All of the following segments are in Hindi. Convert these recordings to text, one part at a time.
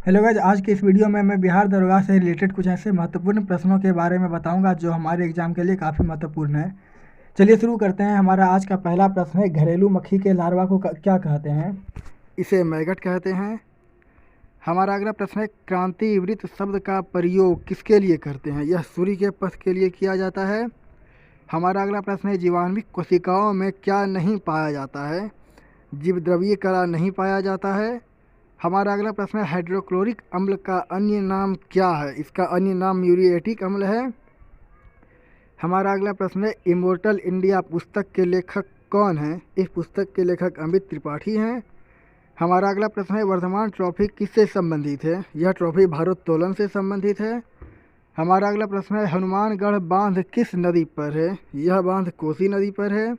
हेलो गाइस, आज की इस वीडियो में मैं बिहार दरोगा से रिलेटेड कुछ ऐसे महत्वपूर्ण प्रश्नों के बारे में बताऊंगा जो हमारे एग्जाम के लिए काफ़ी महत्वपूर्ण है। चलिए शुरू करते हैं। हमारा आज का पहला प्रश्न है, घरेलू मक्खी के लार्वा को क्या कहते हैं? इसे मैगट कहते हैं। हमारा अगला प्रश्न है, क्रांति वृत्त शब्द का प्रयोग किसके लिए करते हैं? यह सूर्य के पथ के लिए किया जाता है। हमारा अगला प्रश्न है, जीवाणुविक कोशिकाओं में क्या नहीं पाया जाता है? जीवद्रव्य कला नहीं पाया जाता है। हमारा अगला प्रश्न है, हाइड्रोक्लोरिक अम्ल का अन्य नाम क्या है? इसका अन्य नाम म्यूरिएटिक अम्ल है। हमारा अगला प्रश्न है, इमोर्टल इंडिया पुस्तक के लेखक कौन हैं? इस पुस्तक के लेखक अमित त्रिपाठी हैं। हमारा अगला प्रश्न है, वर्धमान ट्रॉफी किससे संबंधित है? यह ट्रॉफी भारोत्तोलन से संबंधित है। हमारा अगला प्रश्न है, हनुमानगढ़ बांध किस नदी पर है? यह बांध कोसी नदी पर है।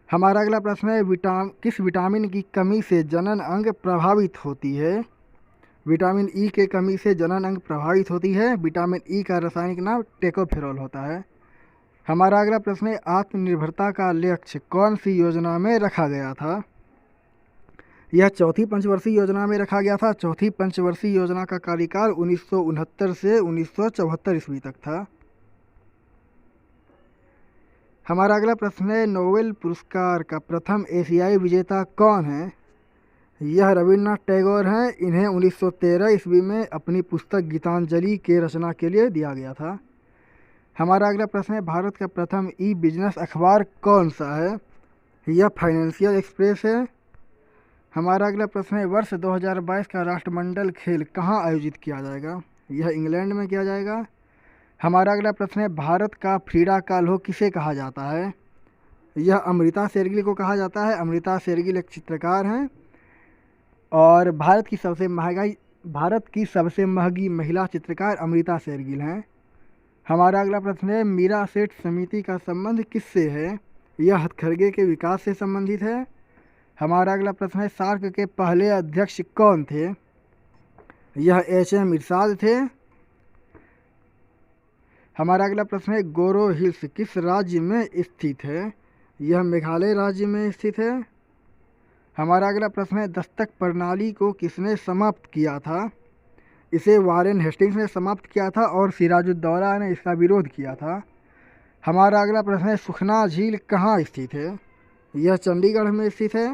हमारा अगला प्रश्न है, किस विटामिन की कमी से जनन अंग प्रभावित होती है? विटामिन ई के कमी से जनन अंग प्रभावित होती है। विटामिन ई का रासायनिक नाम टेकोफेरॉल होता है। हमारा अगला प्रश्न है, आत्मनिर्भरता का लक्ष्य कौन सी योजना में रखा गया था? यह चौथी पंचवर्षीय योजना में रखा गया था। चौथी पंचवर्षीय योजना का कार्यकाल 1969 से 1974 ईस्वी तक था। हमारा अगला प्रश्न है, नोबेल पुरस्कार का प्रथम एशियाई विजेता कौन है? यह रविन्द्रनाथ टैगोर हैं। इन्हें 1913 ईस्वी में अपनी पुस्तक गीतांजलि के रचना के लिए दिया गया था। हमारा अगला प्रश्न है, भारत का प्रथम ई बिजनेस अखबार कौन सा है? यह फाइनेंशियल एक्सप्रेस है। हमारा अगला प्रश्न है, वर्ष 2022 का राष्ट्रमंडल खेल कहाँ आयोजित किया जाएगा? यह इंग्लैंड में किया जाएगा। हमारा अगला प्रश्न है, भारत का फ्रीडा काल्हो किसे कहा जाता है? यह अमृता शेरगिल को कहा जाता है। अमृता शेरगिल एक चित्रकार हैं और भारत की सबसे महंगी महिला चित्रकार अमृता शेरगिल हैं। हमारा अगला प्रश्न है, मीरा सेठ समिति का संबंध किससे है? यह हथकरघे के विकास से संबंधित है। हमारा अगला प्रश्न है, सार्क के पहले अध्यक्ष कौन थे? यह HM इरशाद थे। हमारा अगला प्रश्न है, गोरो हिल्स किस राज्य में स्थित है? यह मेघालय राज्य में स्थित है। हमारा अगला प्रश्न है, दस्तक प्रणाली को किसने समाप्त किया था? इसे वारेन हेस्टिंग्स ने समाप्त किया था और सिराजुद्दौला ने इसका विरोध किया था। हमारा अगला प्रश्न है, सुखना झील कहाँ स्थित है? यह चंडीगढ़ में स्थित है।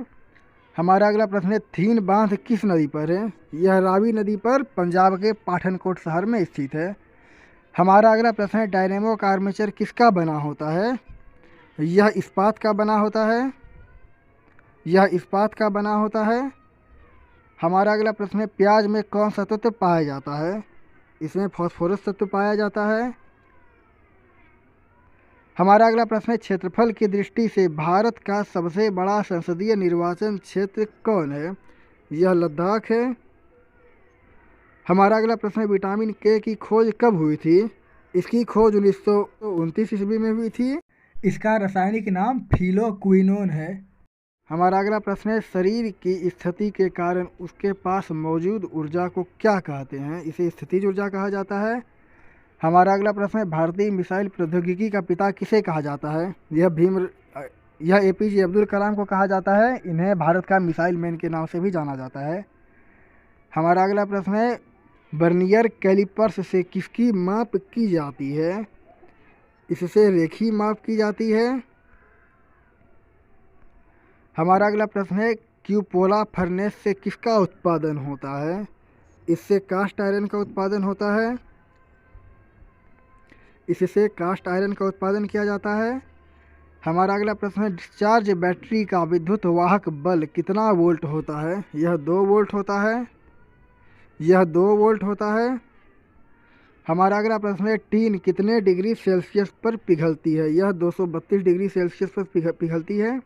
हमारा अगला प्रश्न है, थीन बांध किस नदी पर है? यह रावी नदी पर पंजाब के पाठनकोट शहर में स्थित है। हमारा अगला प्रश्न है, डायनेमो का आर्मेचर किसका बना होता है? यह इस्पात का बना होता है। यह इस्पात का बना होता है। हमारा अगला प्रश्न है, प्याज में कौन सा तत्व पाया जाता है? इसमें फास्फोरस तत्व पाया जाता है। हमारा अगला प्रश्न है, क्षेत्रफल की दृष्टि से भारत का सबसे बड़ा संसदीय निर्वाचन क्षेत्र कौन है? यह लद्दाख है। हमारा अगला प्रश्न है, विटामिन के की खोज कब हुई थी? इसकी खोज 1929 ईस्वी में हुई थी। इसका रासायनिक नाम फिलोक्विनोन है। हमारा अगला प्रश्न है, शरीर की स्थिति के कारण उसके पास मौजूद ऊर्जा को क्या कहते हैं? इसे स्थितिज ऊर्जा कहा जाता है। हमारा अगला प्रश्न है, भारतीय मिसाइल प्रौद्योगिकी का पिता किसे कहा जाता है? यह APJ अब्दुल कलाम को कहा जाता है। इन्हें भारत का मिसाइल मैन के नाम से भी जाना जाता है। हमारा अगला प्रश्न है, वर्नियर कैलिपर्स से किसकी माप की जाती है? इससे रेखी माप की जाती है। हमारा अगला प्रश्न है, क्यूपोला फर्नेस से किसका उत्पादन होता है? इससे कास्ट आयरन का उत्पादन होता है। इससे कास्ट आयरन का उत्पादन किया जाता है। हमारा अगला प्रश्न है, डिस्चार्ज बैटरी का विद्युत वाहक बल कितना वोल्ट होता है? यह 2 वोल्ट होता है। यह 2 वोल्ट होता है। हमारा अगला प्रश्न है, टीन कितने डिग्री सेल्सियस पर पिघलती है? यह 232 डिग्री सेल्सियस पर पिघलती है।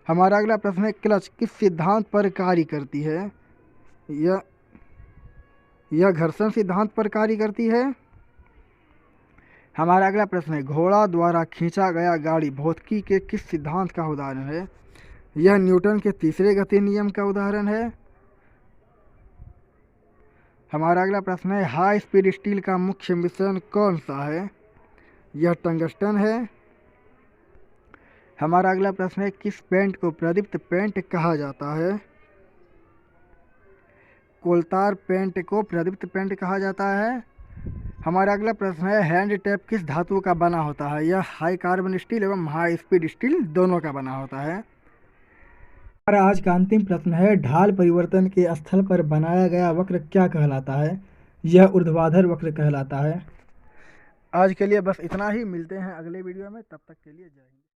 हमारा अगला प्रश्न है, क्लच किस सिद्धांत पर कार्य करती है? यह घर्षण सिद्धांत पर कार्य करती है। हमारा अगला प्रश्न है, घोड़ा द्वारा खींचा गया गाड़ी भौतिकी के किस सिद्धांत का उदाहरण है? यह न्यूटन के तीसरे गति नियम का उदाहरण है। हमारा अगला प्रश्न है, हाई स्पीड स्टील का मुख्य मिश्रण कौन सा है? यह टंगस्टन है। हमारा अगला प्रश्न है, किस पेंट को प्रदीप्त पेंट कहा जाता है? कोलतार पेंट को प्रदीप्त पेंट कहा जाता है। हमारा अगला प्रश्न है, हैंड टैप किस धातु का बना होता है? यह हाई कार्बन स्टील एवं हाई स्पीड स्टील दोनों का बना होता है। हमारा आज का अंतिम प्रश्न है, ढाल परिवर्तन के स्थल पर बनाया गया वक्र क्या कहलाता है? यह ऊर्ध्वाधर वक्र कहलाता है। आज के लिए बस इतना ही, मिलते हैं अगले वीडियो में, तब तक के लिए जय हिंद।